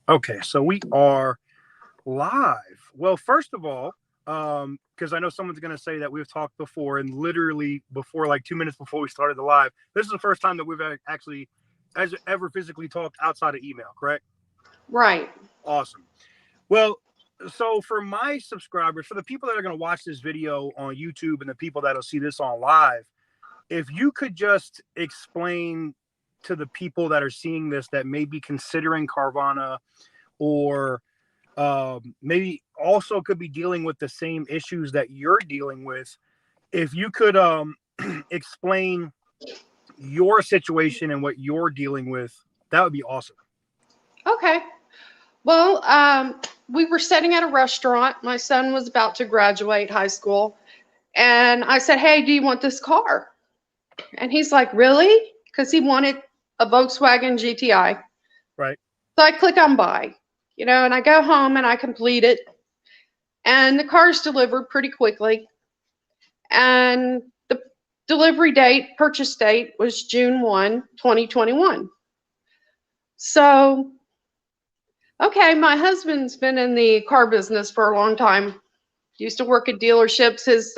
Okay, so we are live. Well, first of all, because I know someone's going to say that we've talked before, and literally before, like 2 minutes before we started the live, this is the first time that we've actually ever physically talked outside of email, correct? Right. Awesome. Well, so for my subscribers, for the people that are going to watch this video on YouTube and the people that'll see this on live, if you could just explain to the people that are seeing this that may be considering Carvana or maybe also could be dealing with the same issues that you're dealing with, if you could explain your situation and what you're dealing with, that would be awesome. Okay. Well, we were sitting at a restaurant. My son was about to graduate high school. And I said, "Hey, do you want this car?" And he's like, "Really?" Because he wanted a Volkswagen GTI. Right. So I click on buy, and I go home and I complete it. And the car's delivered pretty quickly. And the purchase date was June 1, 2021. So, okay, my husband's been in the car business for a long time. Used to work at dealerships. His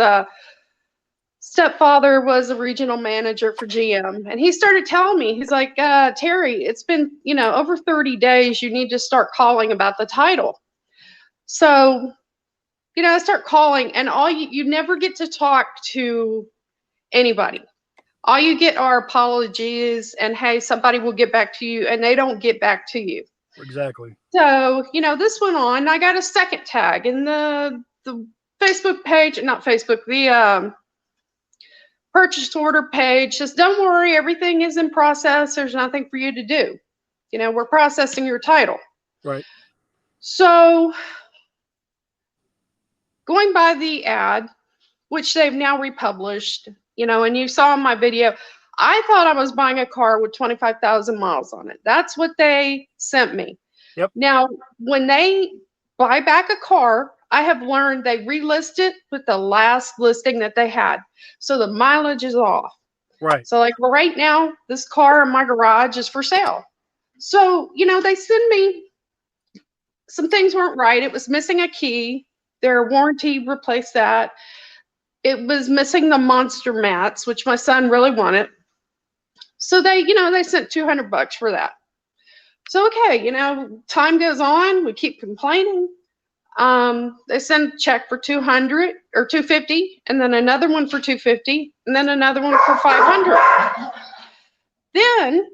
stepfather was a regional manager for GM. And he started telling me, he's like, "Terri, it's been, over 30 days. You need to start calling about the title." So, I start calling, and you never get to talk to anybody. All you get are apologies and, "Hey, somebody will get back to you," and they don't get back to you. Exactly. So, this went on. I got a second tag in the Facebook page, not Facebook, the purchase order page says, "Don't worry, everything is in process. There's nothing for you to do. We're processing your title." Right. So, going by the ad, which they've now republished, and you saw in my video, I thought I was buying a car with 25,000 miles on it. That's what they sent me. Yep. Now, when they buy back a car, I have learned they relist it with the last listing that they had. So the mileage is off. Right. So, like right now, this car in my garage is for sale. So, they send me some things weren't right. It was missing a key. Their warranty replaced that. It was missing the monster mats, which my son really wanted. So they sent $200 for that. So, okay, time goes on. We keep complaining. They send a check for 200 or 250, and then another one for 250, and then another one for 500. Then,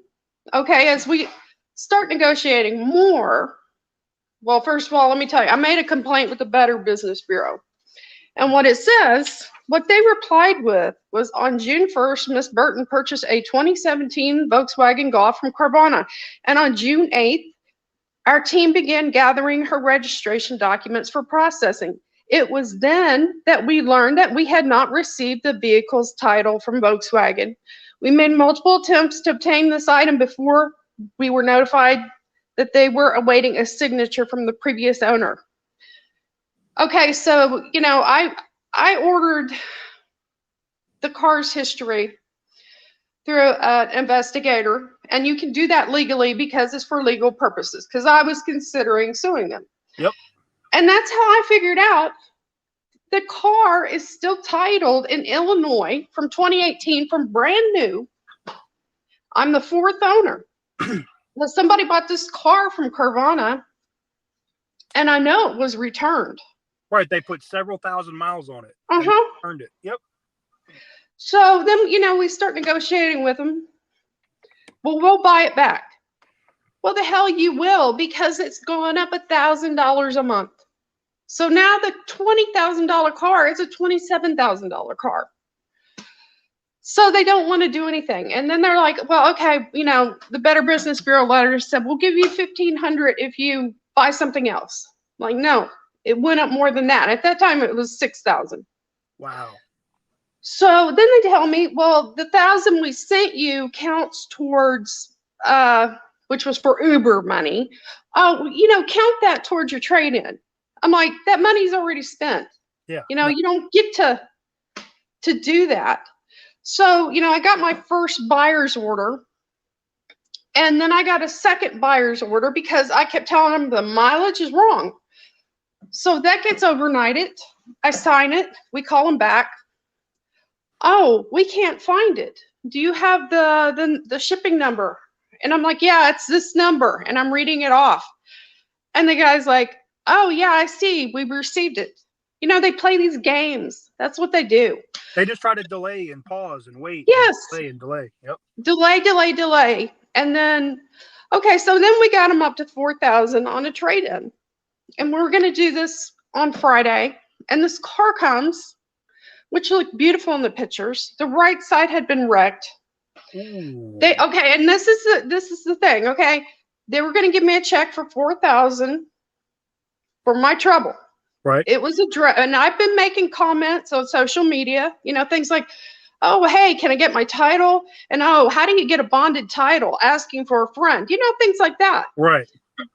okay, as we start negotiating more, well, first of all, let me tell you, I made a complaint with the Better Business Bureau. And what it says, what they replied with was, on June 1st, Miss Burton purchased a 2017 Volkswagen Golf from Carvana. And on June 8th, our team began gathering her registration documents for processing. It was then that we learned that we had not received the vehicle's title from Volkswagen. We made multiple attempts to obtain this item before we were notified that they were awaiting a signature from the previous owner. Okay, so, I ordered the car's history through an investigator, and you can do that legally because it's for legal purposes, because I was considering suing them. Yep. And that's how I figured out the car is still titled in Illinois from 2018, from brand new. I'm the fourth owner. Well, somebody bought this car from Carvana, and I know it was returned. Right. They put several thousand miles on it. Earned it. Yep. So then, we start negotiating with them. Well, we'll buy it back. Well, the hell you will, because it's going up $1,000 a month. So now the $20,000 car is a $27,000 car. So they don't want to do anything. And then they're like, well, okay, the Better Business Bureau letter said, we'll give you $1,500 if you buy something else. I'm like, no, it went up more than that. At that time, it was $6,000. Wow. So then they tell me, well, the $1,000 we sent you counts towards, which was for Uber money. Count that towards your trade-in. I'm like, that money's already spent. Yeah. You don't get to do that. So, I got my first buyer's order And then I got a second buyer's order because I kept telling them the mileage is wrong. So that gets overnighted. I sign it. We call them back. Oh, we can't find it. Do you have the shipping number? And I'm like, yeah, it's this number. And I'm reading it off. And the guy's like, oh, yeah, I see. We received it. You know, they play these games. That's what they do. They just try to delay and pause and wait. Yes. And delay and delay. Yep. Delay. And then, okay, so then we got them up to 4,000 on a trade-in. And we're going to do this on Friday. And this car comes, which looked beautiful in the pictures. The right side had been wrecked. Ooh. And this is the thing, okay? They were going to give me a check for 4,000 for my trouble. Right. It was and I've been making comments on social media, you know, things like, oh, hey, can I get my title? And oh, how do you get a bonded title? Asking for a friend, you know, things like that. Right.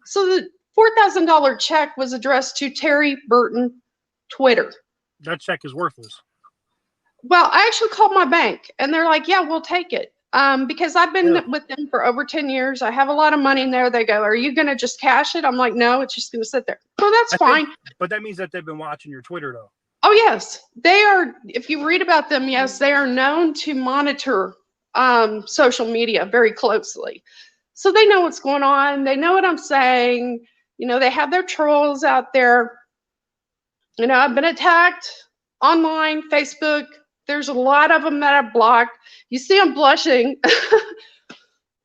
So the $4,000 check was addressed to Terri Burton, Twitter. That check is worthless. Well, I actually called my bank and they're like, yeah, we'll take it. Because I've been with them for over 10 years. I have a lot of money in there. They go, are you going to just cash it? I'm like, no, it's just going to sit there. So that's fine. But that means that they've been watching your Twitter, though. Oh, yes. They are. If you read about them, yes, they are known to monitor social media very closely. So they know what's going on. They know what I'm saying. You know, they have their trolls out there. You know, I've been attacked online, Facebook. There's a lot of them that I've blocked. You see I'm blushing.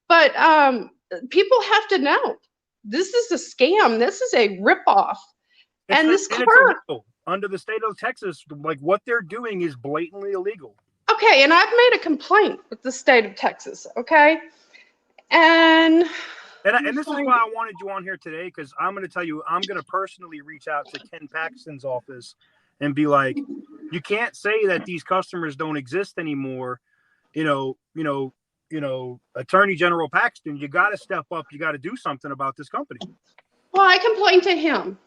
But people have to know. This is a scam. This is a ripoff. And this car. Illegal. Under the state of Texas, like what they're doing is blatantly illegal. Okay, and I've made a complaint with the state of Texas, okay? And this is why I wanted you on here today, because I'm going to tell you, I'm going to personally reach out to Ken Paxton's office and be like, you can't say that these customers don't exist anymore. You know, Attorney General Paxton, you got to step up. You got to do something about this company. Well, I complained to him,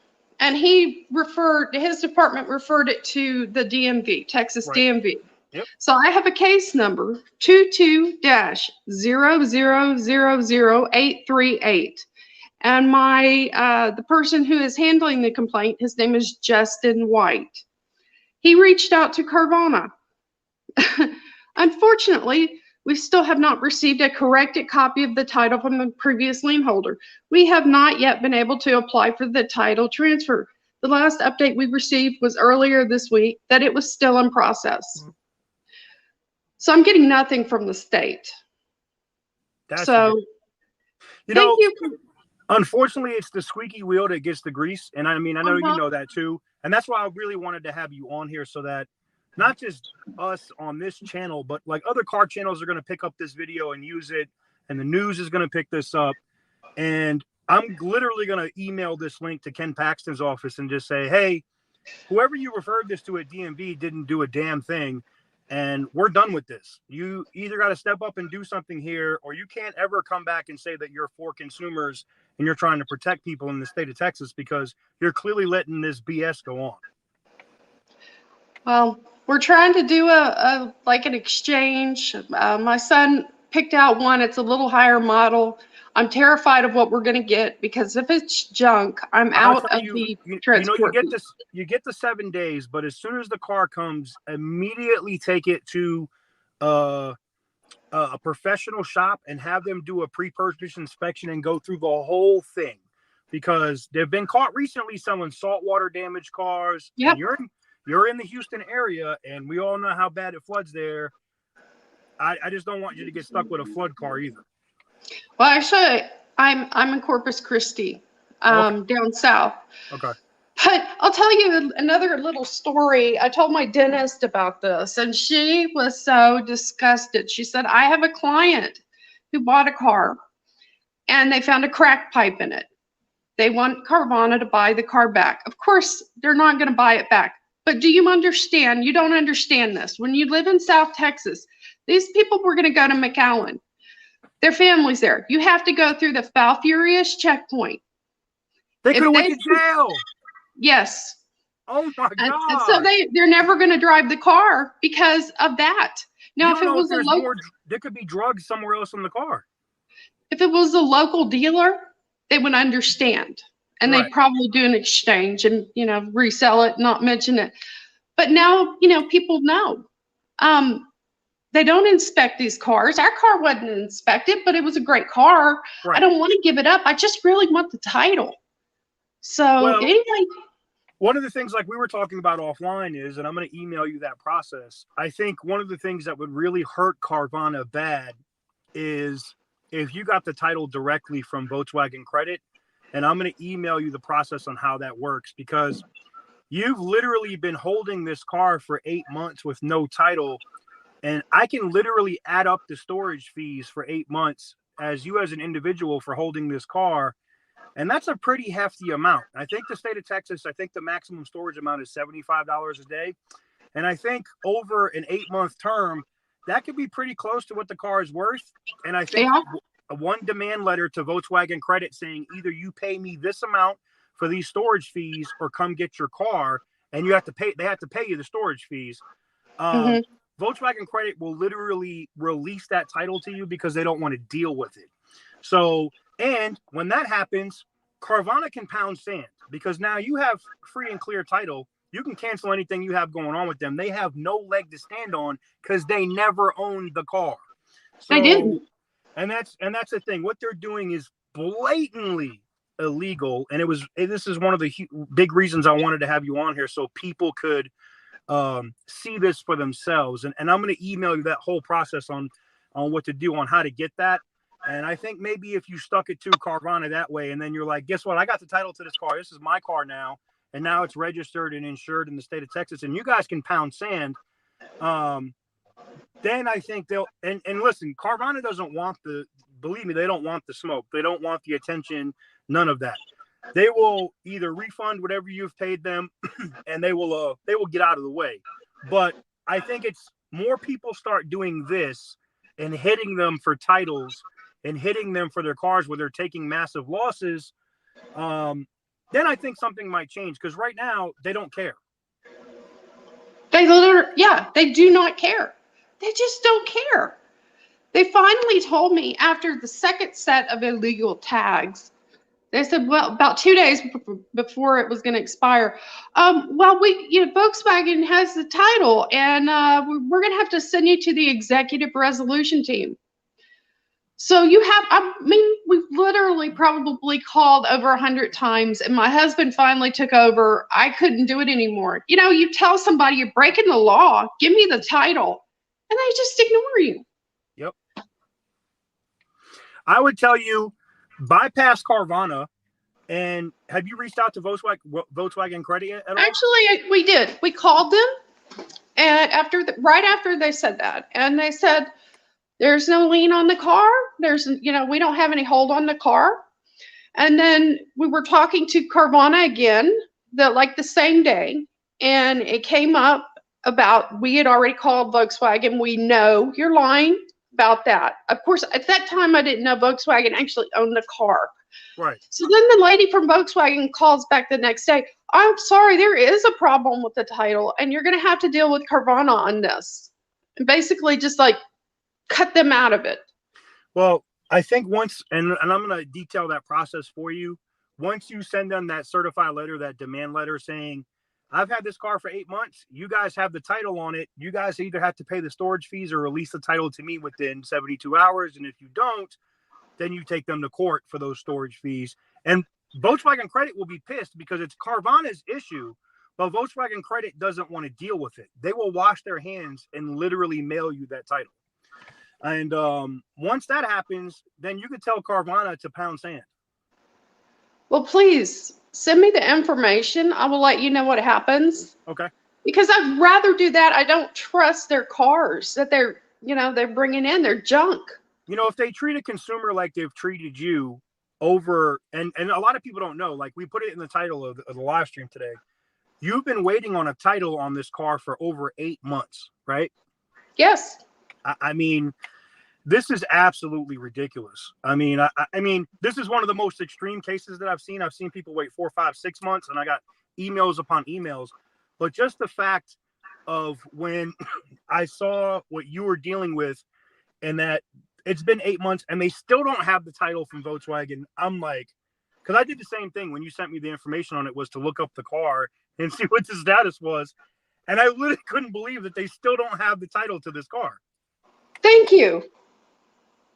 and his department referred it to the DMV, Texas right. DMV. Yep. So I have a case number 22-0000838. And the person who is handling the complaint, his name is Justin White. He reached out to Carvana. Unfortunately, we still have not received a corrected copy of the title from the previous lien holder. We have not yet been able to apply for the title transfer. The last update we received was earlier this week that it was still in process. So I'm getting nothing from the state. Unfortunately, it's the squeaky wheel that gets the grease. And I mean, I know you know that too. And that's why I really wanted to have you on here, so that not just us on this channel, but like other car channels are going to pick up this video and use it. And the news is going to pick this up. And I'm literally going to email this link to Ken Paxton's office and just say, hey, whoever you referred this to at DMV didn't do a damn thing. And we're done with this. You either got to step up and do something here, or you can't ever come back and say that you're for consumers and you're trying to protect people in the state of Texas, because you're clearly letting this BS go on. Well, we're trying to do an exchange. My son picked out one. It's a little higher model. I'm terrified of what we're going to get, because if it's junk, I'm out of the transport. You get the 7 days, but as soon as the car comes, immediately take it to a professional shop and have them do a pre-purchase inspection and go through the whole thing, because they've been caught recently selling saltwater damaged cars. Yep. You're in the Houston area, and we all know how bad it floods there. I just don't want you to get stuck with a flood car either. Well, actually, I'm in Corpus Christi, down south. Okay. But I'll tell you another little story. I told my dentist about this, and she was so disgusted. She said, I have a client who bought a car, and they found a crack pipe in it. They want Carvana to buy the car back. Of course, they're not going to buy it back. But do you understand? You don't understand this. When you live in South Texas, these people were going to go to McAllen. Their family's there. You have to go through the Foul Furious checkpoint. They could have went to jail. Yes. Oh my God. And so they're never going to drive the car because of that. Now, if it was there could be drugs somewhere else in the car. if it was a local dealer, they would understand and Right. they'd probably do an exchange and, resell it, not mention it. But now, people know. Um, they don't inspect these cars. Our car wasn't inspected, but it was a great car. I Right. don't want to give it up. I just really want the title. So Well, anyway, one of the things like we were talking about offline is, and I'm going to email you that process. I think one of the things that would really hurt Carvana bad is if you got the title directly from Volkswagen Credit, and I'm going to email you the process on how that works, because you've literally been holding this car for 8 months with no title. And I can literally add up the storage fees for 8 months as you as an individual for holding this car. And that's a pretty hefty amount. I think the state of Texas, I think the maximum storage amount is $75 a day. And I think over an 8-month term, that could be pretty close to what the car is worth. And I think yeah. one demand letter to Volkswagen Credit saying either you pay me this amount for these storage fees or come get your car, and they have to pay you the storage fees. Mm-hmm. Volkswagen Credit will literally release that title to you because they don't want to deal with it. So, and when that happens, Carvana can pound sand because now you have free and clear title. You can cancel anything you have going on with them. They have no leg to stand on because they never owned the car. So, I didn't. and that's the thing. What they're doing is blatantly illegal, and this is one of the big reasons I wanted to have you on here so people could see this for themselves. And I'm going to email you that whole process on what to do on how to get that. And I think maybe if you stuck it to Carvana that way, and then you're like, guess what? I got the title to this car. This is my car now. And now it's registered and insured in the state of Texas. And you guys can pound sand. Then I think they'll, and listen, Carvana doesn't want believe me, they don't want the smoke. They don't want the attention. None of that. They will either refund whatever you've paid them and they will get out of the way. But I think it's more people start doing this and hitting them for titles and hitting them for their cars where they're taking massive losses. Then I think something might change because right now they don't care. They do not care. They just don't care. They finally told me after the second set of illegal tags, they said, well, about 2 days before it was going to expire, Volkswagen has the title, and we're going to have to send you to the executive resolution team. So we've literally probably called over 100 times, and my husband finally took over. I couldn't do it anymore. You tell somebody you're breaking the law, give me the title, and they just ignore you. Yep. I would tell you, bypass Carvana. And have you reached out to Volkswagen Credit at all? Actually, we did. We called them, and right after they said that, and they said there's no lien on the car. We don't have any hold on the car. And then we were talking to Carvana again, the same day, and it came up about we had already called Volkswagen. We know you're lying about that. Of course, at that time I didn't know Volkswagen actually owned the car. Right. So then the lady from Volkswagen calls back the next day. I'm sorry, there is a problem with the title, and you're going to have to deal with Carvana on this. And basically just cut them out of it. Well, I think once, and I'm going to detail that process for you. Once you send them that certified letter, that demand letter saying, I've had this car for 8 months. You guys have the title on it. You guys either have to pay the storage fees or release the title to me within 72 hours. And if you don't, then you take them to court for those storage fees. And Volkswagen Credit will be pissed because it's Carvana's issue, but Volkswagen Credit doesn't want to deal with it. They will wash their hands and literally mail you that title. And once that happens, then you could tell Carvana to pound sand. Well, please send me the information. I will let you know what happens. Okay. Because I'd rather do that. I don't trust their cars that they're bringing in. They're junk. If they treat a consumer like they've treated you over, and a lot of people don't know, like we put it in the title of the live stream today, you've been waiting on a title on this car for over 8 months, right? Yes. I mean, this is absolutely ridiculous. I mean, this is one of the most extreme cases that I've seen. I've seen people wait 4, 5, 6 months, and I got emails upon emails. But just the fact of when I saw what you were dealing with, and that it's been 8 months and they still don't have the title from Volkswagen. I'm like, because I did the same thing when you sent me the information on it, was to look up the car and see what the status was. And I literally couldn't believe that they still don't have the title to this car. Thank you.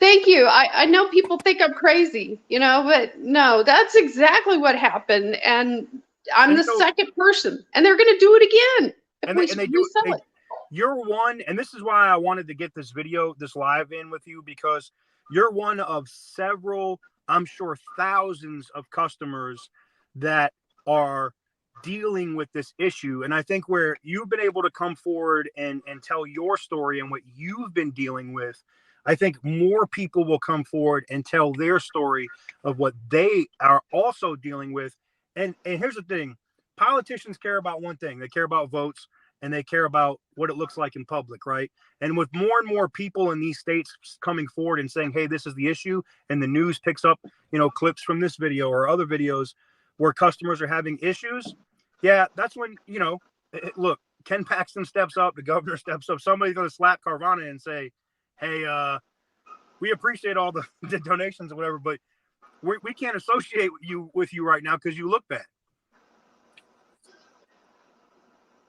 Thank you. I know people think I'm crazy, but no, that's exactly what happened. And I'm And the so, second person, and they're going to do it again if and they do resell it. you're one, and this is why I wanted to get this live in with you, because you're one of several, I'm sure thousands of customers that are dealing with this issue. And I think where you've been able to come forward and tell your story and what you've been dealing with, I think more people will come forward and tell their story of what they are also dealing with. And here's the thing, politicians care about one thing, they care about votes, and they care about what it looks like in public, right? And with more and more people in these states coming forward and saying, hey, this is the issue, and the news picks up, clips from this video or other videos where customers are having issues, yeah, that's when, look, Ken Paxton steps up, the governor steps up, somebody's going to slap Carvana and say, hey, we appreciate all the donations or whatever, but we can't associate with you right now because you look bad.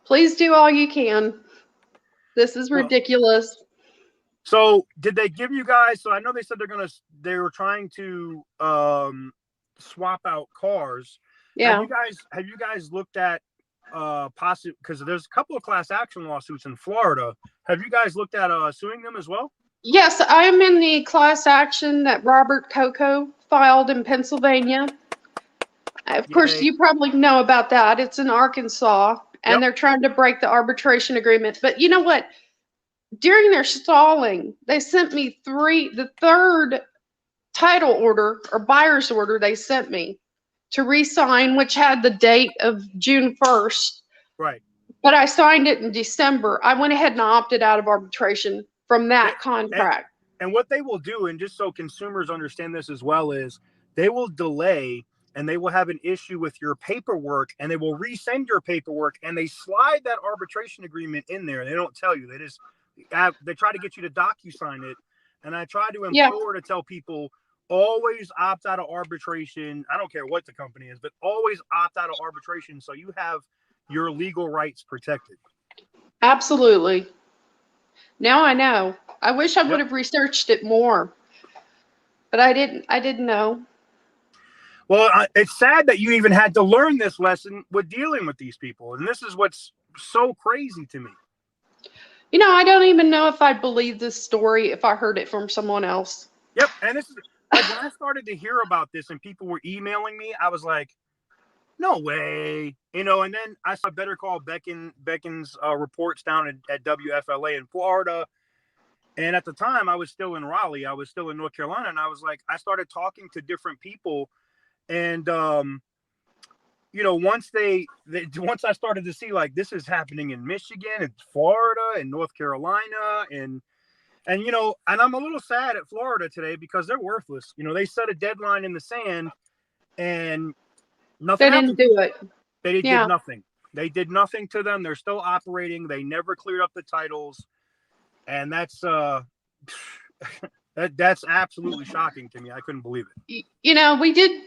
Please do all you can. This is ridiculous. So did they give you guys, so I know they said they were trying to swap out cars. Yeah. Have you guys looked at possibly, because there's a couple of class action lawsuits in Florida. Have you guys looked at suing them as well? Yes, I am in the class action that Robert Coco filed in Pennsylvania. Of course, you probably know about that. It's in Arkansas, and they're trying to break the arbitration agreement. But you know what? During their stalling, they sent me the third title order or buyer's order they sent me to re-sign, which had the date of June 1st. Right. But I signed it in December. I went ahead and opted out of arbitration from that contract. And what they will do, and just so consumers understand this as well, is they will delay and they will have an issue with your paperwork, and they will resend your paperwork, and they slide that arbitration agreement in there. They don't tell you. They try to get you to DocuSign it. And I try to implore to tell people, always opt out of arbitration. I don't care what the company is, but always opt out of arbitration so you have your legal rights protected. Absolutely. Now I know. I wish I would have researched it more, but I didn't know. Well, it's sad that you even had to learn this lesson with dealing with these people. And this is what's so crazy to me. I don't even know if I believe this story if I heard it from someone else. Yep. And this is like, when I started to hear about this and people were emailing me, I was like, no way. And then I saw Better Call Beckin's reports down at WFLA in Florida. And at the time, I was still in Raleigh. I was still in North Carolina. And I was like, I started talking to different people. And, once once I started to see, like, this is happening in Michigan and Florida and North Carolina. And I'm a little sad at Florida today because they're worthless. They set a deadline in the sand and nothing happened. They didn't do it. They did nothing. They did nothing to them. They're still operating. They never cleared up the titles. And that's that's absolutely shocking to me. I couldn't believe it. We did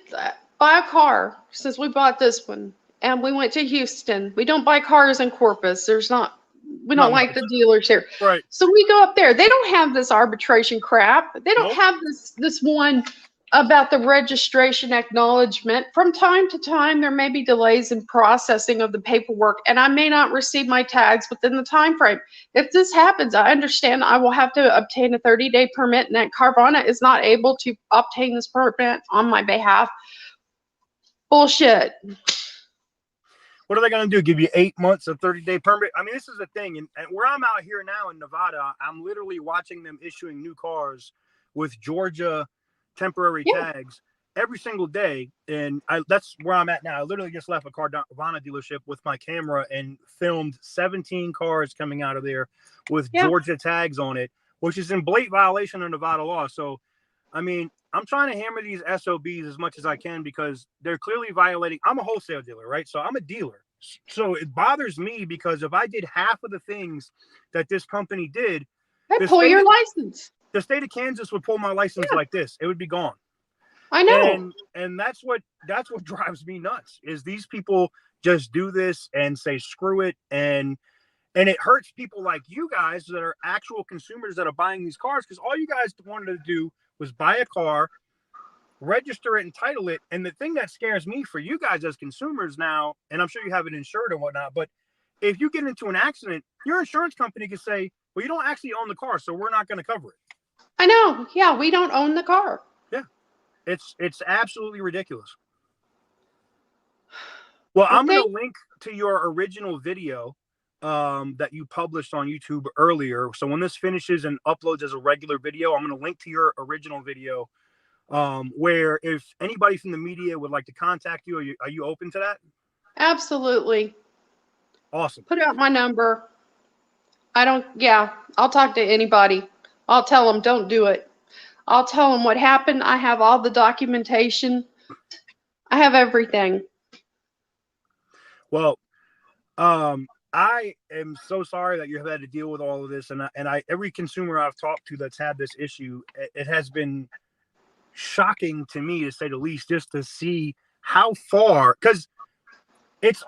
buy a car since we bought this one, and we went to Houston. We don't buy cars in Corpus. We don't like the dealers here. Right. So we go up there. They don't have this arbitration crap. They don't have this one about the registration acknowledgement. From time to time, there may be delays in processing of the paperwork, and I may not receive my tags within the time frame. If this happens, I understand I will have to obtain a 30-day permit, and that Carvana is not able to obtain this permit on my behalf. Bullshit. What are they going to do? Give you 8 months of 30-day permit? I mean, this is the thing. And where I'm out here now in Nevada, I'm literally watching them issuing new cars with Georgia temporary tags every single day. And that's where I'm at now. I literally just left a Carvana dealership with my camera and filmed 17 cars coming out of there with Georgia tags on it, which is in blatant violation of Nevada law. So, I mean, I'm trying to hammer these SOBs as much as I can because they're clearly violating. I'm a wholesale dealer, right? So I'm a dealer. So it bothers me because if I did half of the things that this company did, they pull your license. the state of Kansas would pull my license like this. It would be gone. I know. And that's what drives me nuts is these people just do this and say screw it, and it hurts people like you guys that are actual consumers that are buying these cars, because all you guys wanted to do was buy a car, register it, and title it. And the thing that scares me for you guys as consumers now, and I'm sure you have it insured and whatnot, but if you get into an accident, your insurance company can say, well, you don't actually own the car, so we're not going to cover it. I know. Yeah, we don't own the car. Yeah. It's absolutely ridiculous. Well, I'm going to link to your original video that you published on YouTube earlier. So when this finishes and uploads as a regular video, I'm going to link to your original video where if anybody from the media would like to contact you, are you open to that? Absolutely. Awesome. Put out my number. I'll talk to anybody. I'll tell them don't do it. I'll tell them what happened. I have all the documentation. I have everything. Well, I am so sorry that you have had to deal with all of this, and I every consumer I've talked to that's had this issue, it has been shocking to me, to say the least, just to see how far, because it's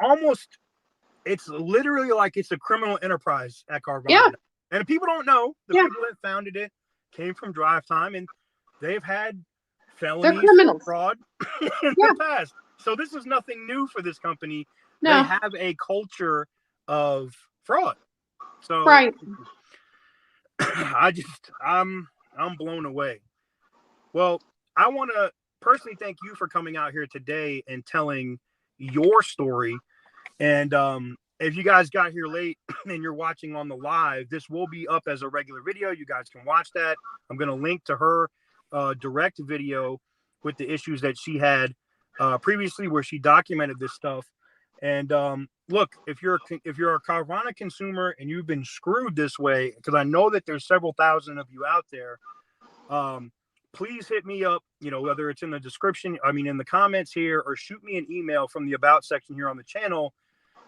literally like it's a criminal enterprise at Carvana. Yeah. And if people don't know, the people that founded it came from Drive Time, and they've had felonies for fraud in the past. So this is nothing new for this company. No. They have a culture of fraud. So right. I'm blown away. Well, I want to personally thank you for coming out here today and telling your story. And if you guys got here late and you're watching on the live, this will be up as a regular video. You guys can watch that. I'm going to link to her direct video with the issues that she had previously, where she documented this stuff. And look, if you're a Carvana consumer and you've been screwed this way, because I know that there's several thousand of you out there, please hit me up, whether it's in the description, in the comments here, or shoot me an email from the about section here on the channel,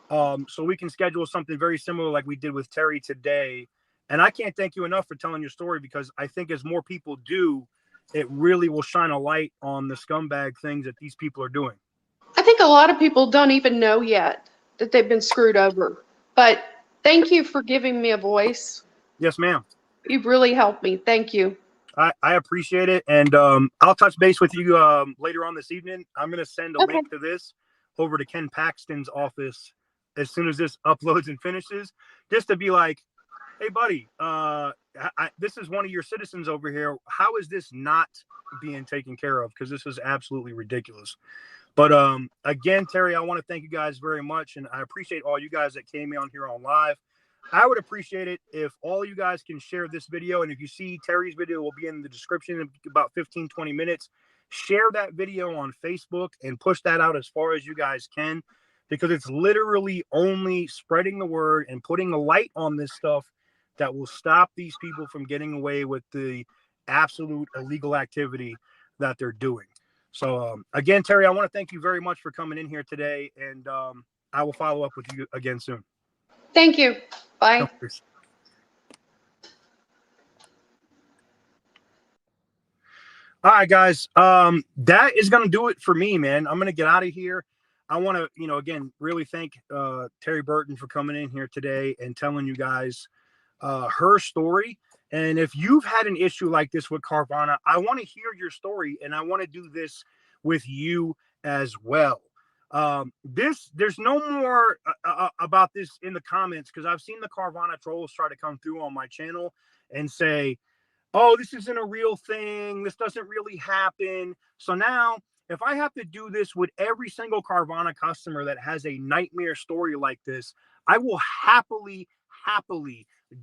so we can schedule something very similar like we did with Terri today. And I can't thank you enough for telling your story, because I think as more people do, it really will shine a light on the scumbag things that these people are doing. I think a lot of people don't even know yet that they've been screwed over. But thank you for giving me a voice. Yes, ma'am. You've really helped me. Thank you. I appreciate it. And I'll touch base with you later on this evening. I'm going to send a link to this over to Ken Paxton's office as soon as this uploads and finishes, just to be like, hey, buddy, this is one of your citizens over here. How is this not being taken care of? Because this is absolutely ridiculous. But again, Terri, I want to thank you guys very much. And I appreciate all you guys that came on here on live. I would appreciate it if all you guys can share this video. And if you see Terri's video, it will be in the description in about 15, 20 minutes. Share that video on Facebook and push that out as far as you guys can, because it's literally only spreading the word and putting a light on this stuff that will stop these people from getting away with the absolute illegal activity that they're doing. So again, Terri, I want to thank you very much for coming in here today, and I will follow up with you again soon. Thank you. Bye. No, all right, guys. That is going to do it for me, man. I'm going to get out of here. I want to, again, really thank Terri Burton for coming in here today and telling you guys her story. And if you've had an issue like this with Carvana, I want to hear your story, and I want to do this with you as well. There's no more about this in the comments, because I've seen the Carvana trolls try to come through on my channel and say, oh, this isn't a real thing, this doesn't really happen. So now, if I have to do this with every single Carvana customer that has a nightmare story like this, I will happily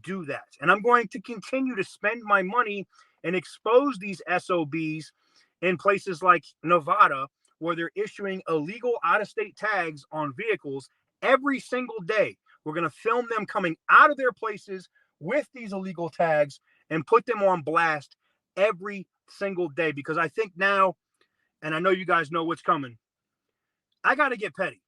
do that. And I'm going to continue to spend my money and expose these SOBs in places like Nevada, where they're issuing illegal out-of-state tags on vehicles every single day. We're going to film them coming out of their places with these illegal tags and put them on blast every single day, because I think now, and I know you guys know what's coming, I got to get petty.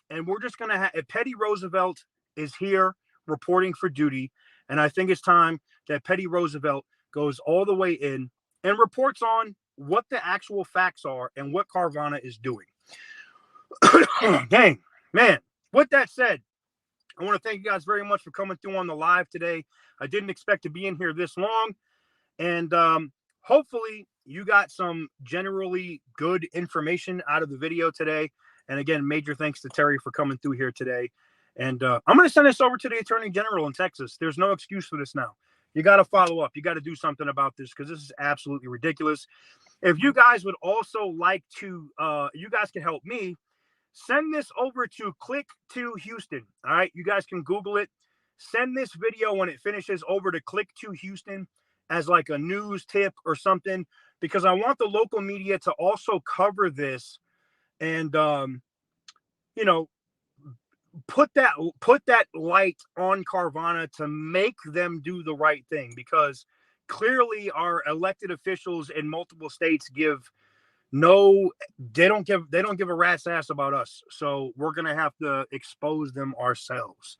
And we're just going to have, Petty Roosevelt is here reporting for duty. And I think it's time that Petty Roosevelt goes all the way in and reports on what the actual facts are and what Carvana is doing. Dang, man. With that said, I want to thank you guys very much for coming through on the live today. I didn't expect to be in here this long. And hopefully you got some generally good information out of the video today. And again, major thanks to Terri for coming through here today. And I'm going to send this over to the Attorney General in Texas. There's no excuse for this now. You got to follow up. You got to do something about this because this is absolutely ridiculous. If you guys would also like to, you guys can help me. Send this over to Click to Houston. All right. You guys can Google it. Send this video when it finishes over to Click to Houston as like a news tip or something, because I want the local media to also cover this and, you know, put that light on Carvana to make them do the right thing, because clearly our elected officials in multiple states they don't give a rat's ass about us. So we're going to have to expose them ourselves.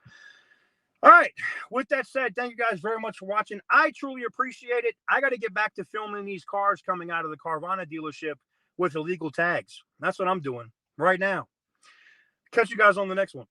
All right. With that said, thank you guys very much for watching. I truly appreciate it. I got to get back to filming these cars coming out of the Carvana dealership with illegal tags. That's what I'm doing right now. Catch you guys on the next one.